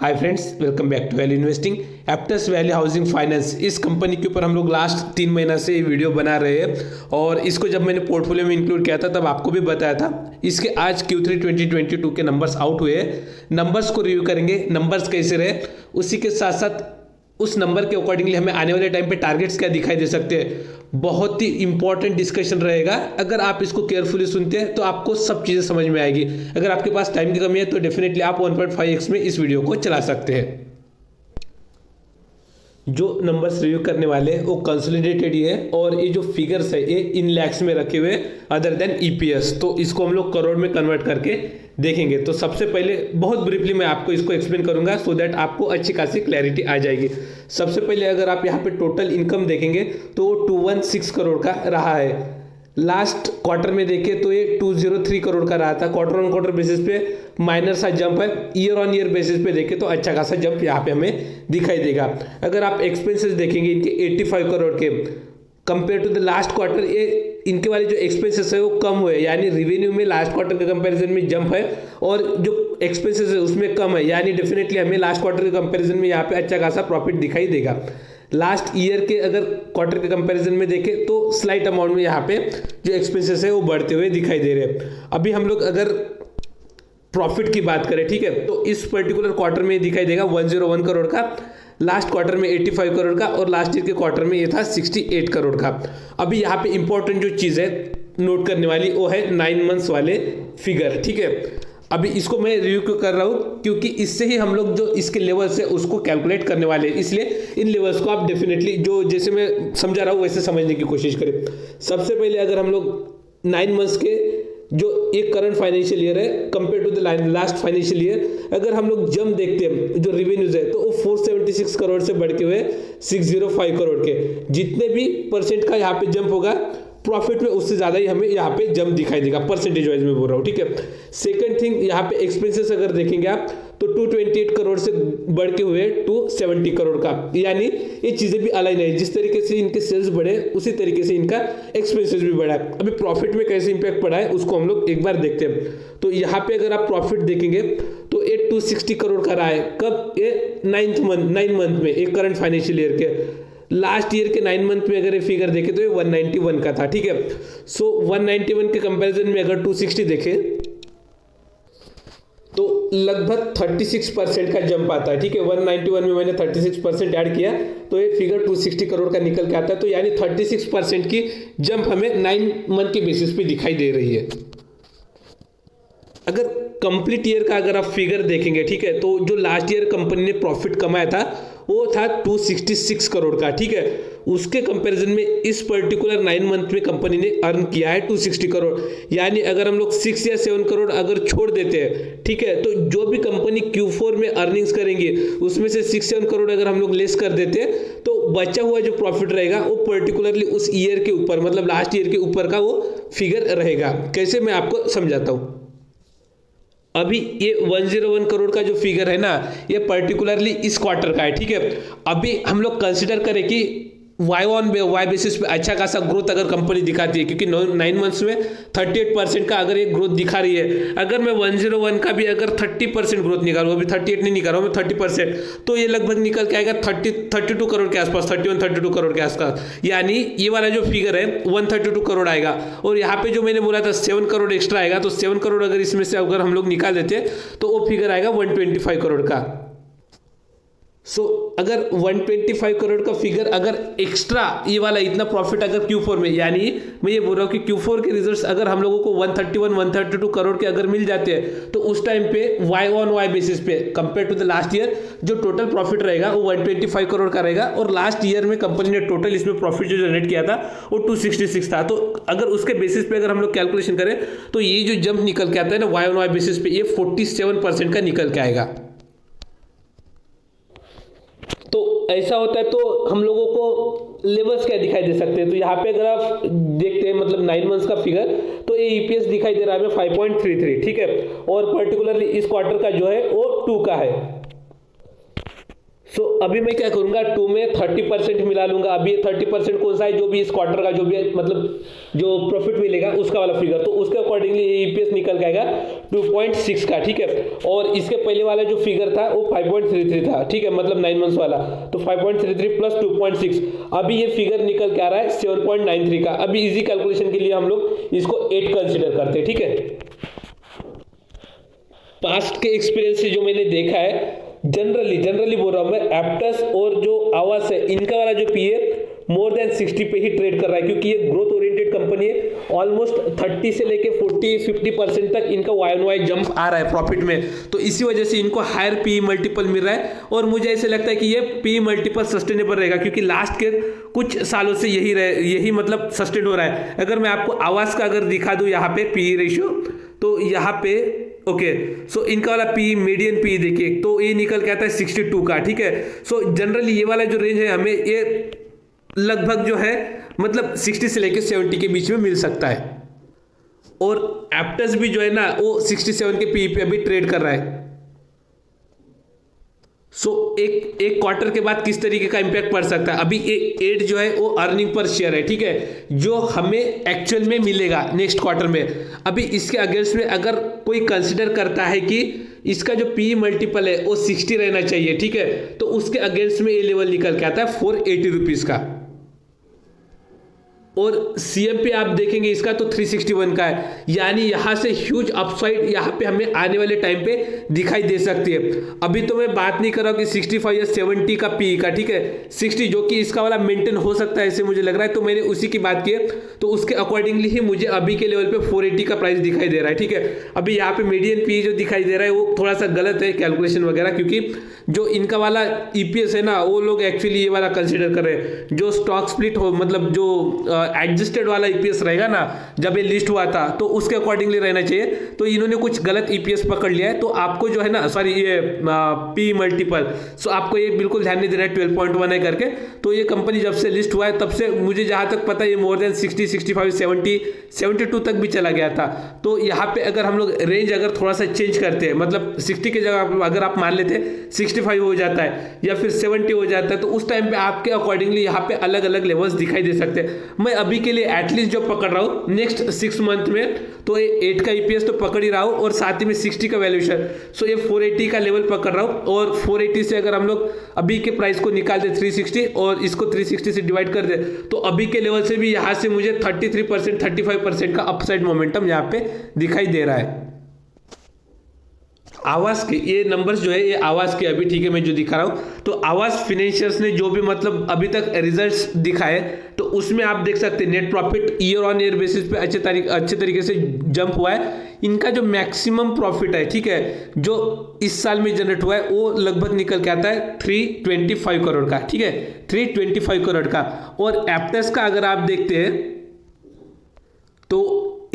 Hi friends, welcome back to value investing. Aptus Valley Housing Finance, इस company के ऊपर हम लोग लास्ट 3 महीना से वीडियो बना रहे हैं और इसको जब मैंने पोर्टफोलियो में इंक्लूड किया था तब आपको भी बताया था। इसके आज Q3 2022 के नंबर्स आउट हुए हैं। नंबर्स को रिव्यू करेंगे, नंबर्स कैसे रहे, उसी के साथ साथ उस नंबर के अकॉर्डिंगली हमें आने वाले टाइम पे टारगेट्स क्या दिखाई दे सकते हैं। बहुत ही इंपॉर्टेंट डिस्कशन रहेगा। अगर आप इसको केयरफुली सुनते हैं तो आपको सब चीज़ें समझ में आएगी। अगर आपके पास टाइम की कमी है तो डेफिनेटली आप 1.5x में इस वीडियो को चला सकते हैं। जो नंबर्स रिव्यू करने वाले हैं वो कंसोलिडेटेड ही है और ये जो फिगर्स है ये इन लैक्स में रखे हुए अदर देन ईपीएस, तो इसको हम लोग करोड़ में कन्वर्ट करके देखेंगे। तो सबसे पहले बहुत ब्रीफली मैं आपको इसको एक्सप्लेन करूंगा सो दैट आपको अच्छी खासी क्लैरिटी आ जाएगी। सबसे पहले अगर आप यहाँ पे टोटल इनकम देखेंगे तो 216 करोड़ का रहा है। लास्ट क्वार्टर में देखें तो ये 203 करोड़ का रहा था। क्वार्टर ऑन क्वार्टर बेसिस पे माइनर सा जंप है, ईयर ऑन ईयर बेसिस पे देखें तो अच्छा खासा जंप यहाँ पे हमें दिखाई देगा। अगर आप एक्सपेंसेस देखेंगे इनके 85 करोड़ के compare to the last quarter, ये इनके वाले जो एक्सपेंसेस है वो कम हुए, यानी रिवेन्यू में लास्ट क्वार्टर के कंपैरिजन में जंप है और जो एक्सपेंसेस है उसमें कम है, यानी डेफिनेटली हमें लास्ट क्वार्टर के कंपैरिजन में यहाँ पे अच्छा खासा प्रॉफिट दिखाई देगा। लास्ट ईयर के अगर क्वार्टर के कंपैरिजन में देखें तो स्लाइट अमाउंट में यहाँ पे जो एक्सपेंसेस है वो बढ़ते हुए दिखाई दे रहे हैं। अभी हम लोग अगर प्रॉफिट की बात करें, ठीक है, तो इस पर्टिकुलर क्वार्टर में दिखाई देगा 101 करोड़ का, लास्ट क्वार्टर में 85 करोड़ का और लास्ट ईयर के क्वार्टर में ये था 68 करोड़ का। अभी यहाँ पे इंपॉर्टेंट जो चीज़ है नोट करने वाली वो है 9 मंथ्स वाले फिगर, ठीक है। अभी इसको मैं रिव्यू क्यों कर रहा हूँ, क्योंकि इससे ही हम लोग जो इसके लेवल्स है उसको कैलकुलेट करने वाले हैं, इसलिए इन लेवल्स को आप डेफिनेटली जो जैसे मैं समझा रहा हूँ वैसे समझने की कोशिश करें। सबसे पहले अगर हम लोग 9 मंथ्स के जो एक करंट फाइनेंशियल ईयर है compare to the last financial year, अगर हम लोग जंप देखते हैं जो रिवेन्यूज है तो वो 476 करोड़ से बढ़ के हुए 605 करोड़ के, जितने भी परसेंट का यहाँ पे जंप होगा प्रॉफिट में उससे ज़्यादा ही हमें यहाँ पे जंप दिखाई देगा, परसेंटेज वाइज में बोल रहा हूँ, ठीक है। सेकंड थिंग, यहाँ पे एक्सपेंसेस अगर देखेंगे आप तो 228 करोड़ से बढ़ के हुए 270 करोड़ का, यानी ये चीज़ें भी अलाइन है। जिस तरीके से इनके सेल्स बढ़े उसी तरीके से इनका एक्सपेंसेस भी बढ़ा है। अभी प्रॉफिट में कैसे इंपैक्ट पड़ा है उसको हम लोग एक बार देखते हैं। तो यहाँ पे अगर आप प्रॉफिट देखेंगे तो ये 260 करोड़ का रहा है, कब, ये 9 मंथ में, एक करंट फाइनेंशियल ईयर के। लास्ट ईयर के 9 मंथ में अगर ये फिगर देखे तो ये 191 का था, ठीक है। सो 191 के कंपैरिजन में अगर 260 देखें तो लगभग 36% का जंप आता है, ठीक है। 191 में मैंने 36% ऐड किया तो ये फिगर 260 करोड़ का निकल के आता है। तो यानी 36% की जंप हमें 9 मंथ के बेसिस पे दिखाई दे रही है। अगर कंप्लीट ईयर का अगर आप फिगर देखेंगे, ठीक है, तो जो लास्ट ईयर कंपनी ने प्रॉफिट कमाया था वो था 266 करोड़ का, ठीक है। उसके कंपैरिजन में इस पर्टिकुलर 9 मंथ में कंपनी ने अर्न किया है 260 करोड़, यानी अगर हम लोग 6 या 7 करोड़ अगर छोड़ देते हैं, ठीक है, तो जो भी कंपनी Q4 में अर्निंग्स करेंगे उसमें से 6-7 करोड़ अगर हम लोग लेस कर देते हैं तो बचा हुआ जो प्रॉफिट रहेगा वो पर्टिकुलरली उस ईयर के ऊपर, मतलब लास्ट ईयर के ऊपर का वो फिगर रहेगा। कैसे, मैं आपको समझाता हूँ। अभी ये 101 करोड़ का जो फिगर है ना, ये पर्टिकुलरली इस क्वार्टर का है, ठीक है। अभी हम लोग कंसिडर करें कि वाई बेसिस पे अच्छा खासा ग्रोथ अगर कंपनी दिखाती है, क्योंकि 9 मंथ्स में 38% का अगर ये ग्रोथ दिखा रही है, अगर मैं 101 का भी अगर 30% ग्रोथ निकालूँ, अभी 38 नहीं निकाल रहा हूँ मैं, 30%, तो ये लगभग निकल के आएगा 32 करोड़ के आसपास, 31-32 करोड़ के आसपास। यानी ये वाला जो फिगर है 132 करोड़ आएगा और यहाँ पे जो मैंने बोला था 7 करोड़ एक्स्ट्रा आएगा, तो 7 करोड़ अगर इसमें से अगर हम लोग निकाल देते तो वो फिगर आएगा 125 करोड़ का। सो अगर 125 करोड़ का फिगर अगर एक्स्ट्रा ये वाला इतना प्रॉफिट अगर Q4 में, यानी मैं ये बोल रहा हूँ कि Q4 के रिजल्ट्स अगर हम लोगों को 131-132 करोड़ के अगर मिल जाते हैं तो उस टाइम पे वाई ऑन वाई बेसिस पे compare to the last year जो टोटल प्रॉफिट रहेगा वो 125 करोड़ का रहेगा और लास्ट ईयर में कंपनी ने टोटल इसमें प्रॉफिट जो जनरेट किया था वो 266 था। तो अगर उसके बेसिस पे अगर हम लोग कैलकुलेशन करें तो ये जो जंप निकल के आता है ना वाई ऑन वाई बेसिस पे, ये 47% का निकल के आएगा। तो ऐसा होता है तो हम लोगों को लेवल्स क्या दिखाई दे सकते हैं। तो यहाँ पे अगर आप देखते हैं मतलब 9 मंथ्स का फिगर, तो ये ईपीएस दिखाई दे रहा है 5.33, ठीक है, और पर्टिकुलरली इस क्वार्टर का जो है वो 2 का है। सो अभी मैं क्या करूंगा, 2 में 30% मिला लूंगा। अभी ये 30% कौन सा है, जो भी इस क्वार्टर का जो भी मतलब जो प्रॉफिट मिलेगा उसका वाला फिगर, तो उसके अकॉर्डिंगली ईपीएस निकल के आएगा 2.6 का, ठीक है। और इसके पहले वाला जो फिगर था वो 5.33 था, ठीक है, मतलब 9 मंथ्स वाला। तो 5.33 प्लस 2.6, अभी ये फिगर निकल के आ रहा है 7.93 का। अभी इजी कैलकुलेशन के लिए हम लोग इसको 8 कंसिडर करते हैं, ठीक है। पास्ट के एक्सपीरियंस से जो मैंने देखा है, जनरली बोल रहा हूं मैं, एप्टस और जो आवास है इनका वाला जो पी है मोर देन 60 पे ही ट्रेड कर रहा है, क्योंकि ये ग्रोथ ओरिएंटेड कंपनी है। ऑलमोस्ट 30 से लेके 40-50% तक इनका वाई जंप आ रहा है प्रॉफिट में, तो इसी वजह से इनको हायर पी मल्टीपल मिल रहा है। और मुझे ऐसे लगता है कि ये पी मल्टीपल सस्टेनेबल रहेगा, क्योंकि लास्ट के कुछ सालों से यही मतलब सस्टेन हो रहा है। अगर मैं आपको आवास का अगर दिखा दूं यहाँ पे पी रेशियो, तो यहाँ पे ओके, सो इनका वाला पी मीडियन पी देखिए, तो ये निकल के आता है 62 का, ठीक है। सो जनरली ये वाला जो रेंज है हमें ये लगभग जो है मतलब 60 से लेकर 70 के बीच में मिल सकता है। और एप्टस भी जो है ना वो 67 के पी पे अभी ट्रेड कर रहा है। सो एक क्वार्टर के बाद किस तरीके का इंपैक्ट पड़ सकता है, अभी 8 जो है वो अर्निंग पर शेयर है, ठीक है, जो हमें एक्चुअल में मिलेगा नेक्स्ट क्वार्टर में। अभी इसके अगेंस्ट में अगर कोई कंसिडर करता है कि इसका जो पी मल्टीपल है वो 60 रहना चाहिए, ठीक है, तो उसके अगेंस्ट में ये लेवल निकल के आता है 480 रुपीज का। और सीएम पे आप देखेंगे इसका तो 361 का है, यानी यहां से ह्यूज अपसाइड यहां पे हमें आने वाले टाइम पे दिखाई दे सकती है। अभी तो मैं बात नहीं कर रहा हूं कि 65 या 70 का पी का, ठीक है, 60 जो कि इसका वाला मेंटेन हो सकता है ऐसे मुझे लग रहा है, तो मैंने उसी की बात की है। तो उसके अकॉर्डिंगली ही मुझे अभी के लेवल पे 480 का प्राइस दिखाई दे रहा है, ठीक है। अभी यहाँ पे मीडियन पी जो दिखाई दे रहा है वो थोड़ा सा गलत है कैलकुलेशन वगैरह, क्योंकि जो इनका वाला ईपीएस है ना वो लोग एक्चुअली ये वाला कंसिडर कर रहे हैं। जो स्टॉक स्प्लिट हो मतलब जो एडजस्टेड वाला ईपीएस रहेगा ना जब ये लिस्ट हुआ था, तो उसके अकॉर्डिंगली रहना चाहिए। तो इन्होंने कुछ गलत ईपीएस पकड़ लिया है, तो आपको जो है ना सॉरी ये पी मल्टीपल, सो आपको ये बिल्कुल ध्यान नहीं देना है 12.1 है करके। तो ये कंपनी जब से लिस्ट हुआ है तब से मुझे जहां तक पता है ये मोर देन 60, 65, 70, 72 तक भी चला गया था। तो यहाँ पे अगर हम लोग रेंज अगर थोड़ा सा चेंज करते हैं, मतलब 60 की जगह अगर आप मान लेते 65 हो जाता है या फिर 70 हो जाता है, तो उस टाइम पे आपके अकॉर्डिंगली यहाँ पे अलग अलग लेवल्स दिखाई दे सकते हैं। मैं अभी के लिए एटलीस्ट जो पकड़ रहा हूँ नेक्स्ट 6 मंथ में, तो ये 8 का ईपीएस तो पकड़ ही रहा हूँ और साथ ही में 60 का वैल्यूएशन, सो ये 480 का लेवल पकड़ रहा हूँ। और 480 से अगर हम लोग अभी के प्राइस को निकाल दे 360 और इसको 360 से डिवाइड कर दे, तो अभी के लेवल से भी यहाँ से मुझे 33%, 35% का अपसाइड मोमेंटम यहाँ पे दिखाई दे रहा है। आवास के ये नंबर्स जो है ये आवास के अभी, ठीक है, मैं जो दिखा रहा हूँ, तो आवास फाइनेंशियल्स ने जो भी मतलब अभी तक रिजल्ट्स दिखाए, तो उसमें आप देख सकते हैं net profit year on year basis पे अच्छे तरीके से जंप हुआ है। इनका जो मैक्सिमम प्रॉफिट है, ठीक है, जो इस साल में जनरेट हुआ है वो लगभग निकल के आता है 325 करोड़ का, ठीक है, 325 करोड़ का। और एप्टस का अगर आप देखते हैं तो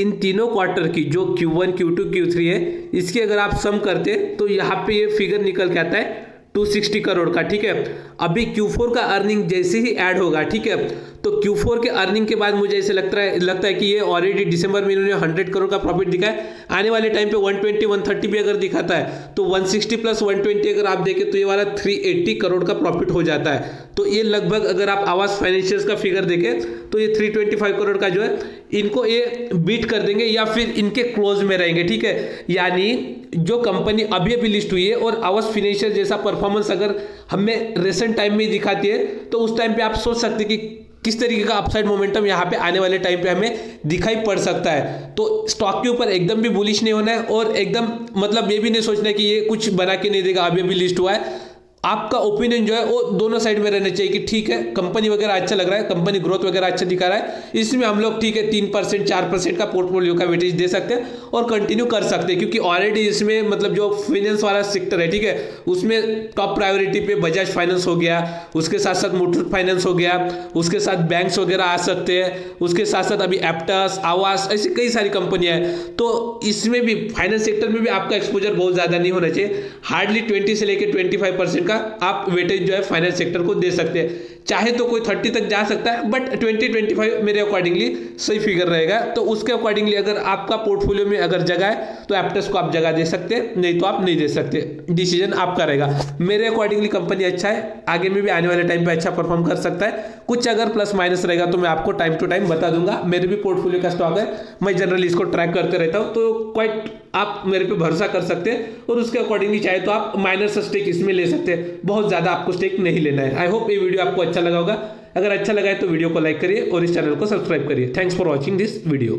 इन तीनों क्वार्टर की जो Q1, Q2, Q3 है, इसकी अगर आप सम करते हैं तो यहाँ पे ये फिगर निकल के आता है 260 करोड़ का, ठीक है। अभी Q4 का अर्निंग जैसे ही ऐड होगा, ठीक है, तो Q4 के अर्निंग के बाद मुझे ऐसे लगता है कि ये ऑलरेडी दिसंबर में इन्होंने 100 करोड़ का प्रॉफिट दिखा है। आने वाले टाइम पे 120, 130 भी अगर दिखाता है तो 160 प्लस 120 अगर आप देखें तो ये वाला 380 करोड़ का प्रॉफिट हो जाता है। तो ये लगभग अगर आप आवास फाइनेंशियल्स का फिगर देखें तो ये 325 करोड़ का जो है इनको ये बीट कर देंगे या फिर इनके क्लोज में रहेंगे, ठीक है। यानी जो कंपनी अभी लिस्ट हुई है और आवास फाइनेंशियल जैसा परफॉर्मेंस अगर हमें रिसेंट टाइम में दिखाती है, तो उस टाइम पे आप सोच सकते हैं कि किस तरीके का अपसाइड मोमेंटम यहाँ पे आने वाले टाइम पे हमें दिखाई पड़ सकता है। तो स्टॉक के ऊपर एकदम भी बुलिश नहीं होना है और एकदम मतलब ये भी नहीं सोचना है कि ये कुछ बना के नहीं देगा, अभी लिस्ट हुआ है। आपका ओपिनियन जो है वो दोनों साइड में रहना चाहिए कि ठीक है कंपनी वगैरह अच्छा लग रहा है, कंपनी ग्रोथ वगैरह अच्छा दिखा रहा है, इसमें हम लोग ठीक है 3%, 4% का पोर्टफोलियो का वेटेज दे सकते हैं और कंटिन्यू कर सकते हैं, क्योंकि ऑलरेडी इसमें मतलब जो फाइनेंस वाला सेक्टर है, ठीक है, उसमें टॉप प्रायोरिटी पे बजाज फाइनेंस हो गया, उसके साथ साथ मुथूट फाइनेंस हो गया, उसके साथ बैंक्स वगैरह आ सकते हैं, उसके साथ साथ अभी एप्टस, आवास, ऐसी कई सारी कंपनियां हैं। तो इसमें भी फाइनेंस सेक्टर में भी आपका एक्सपोजर बहुत ज़्यादा नहीं होना चाहिए, हार्डली 20 से लेकर 25% का आप वेटेज जो है फाइनेंस सेक्टर को दे सकते हैं। चाहे तो कोई 30 तक जा सकता है, बट 20-25 मेरे अकॉर्डिंगली सही फिगर रहेगा। तो उसके अकॉर्डिंगली अगर आपका पोर्टफोलियो में अगर जगह है तो एप्टस को आप जगह दे सकते हैं, नहीं तो आप नहीं दे सकते, डिसीजन आपका रहेगा। मेरे अकॉर्डिंगली कंपनी अच्छा है, आगे में भी आने वाले टाइम पे अच्छा परफॉर्म कर सकता है। कुछ अगर प्लस माइनस रहेगा तो मैं आपको टाइम टू टाइम बता दूंगा। मेरे भी पोर्टफोलियो का स्टॉक है, मैं जनरली इसको ट्रैक करते रहता हूँ, तो क्वाइट आप मेरे पे भरोसा कर सकते हैं और उसके अकॉर्डिंगली चाहे तो आप माइनर सा स्टेक इसमें ले सकते हैं, बहुत ज्यादा आपको स्टेक नहीं लेना है। आई होप ये वीडियो आपको अच्छा लगा होगा। अगर अच्छा लगा है तो वीडियो को लाइक करिए और इस चैनल को सब्सक्राइब करिए। Thanks for watching this video.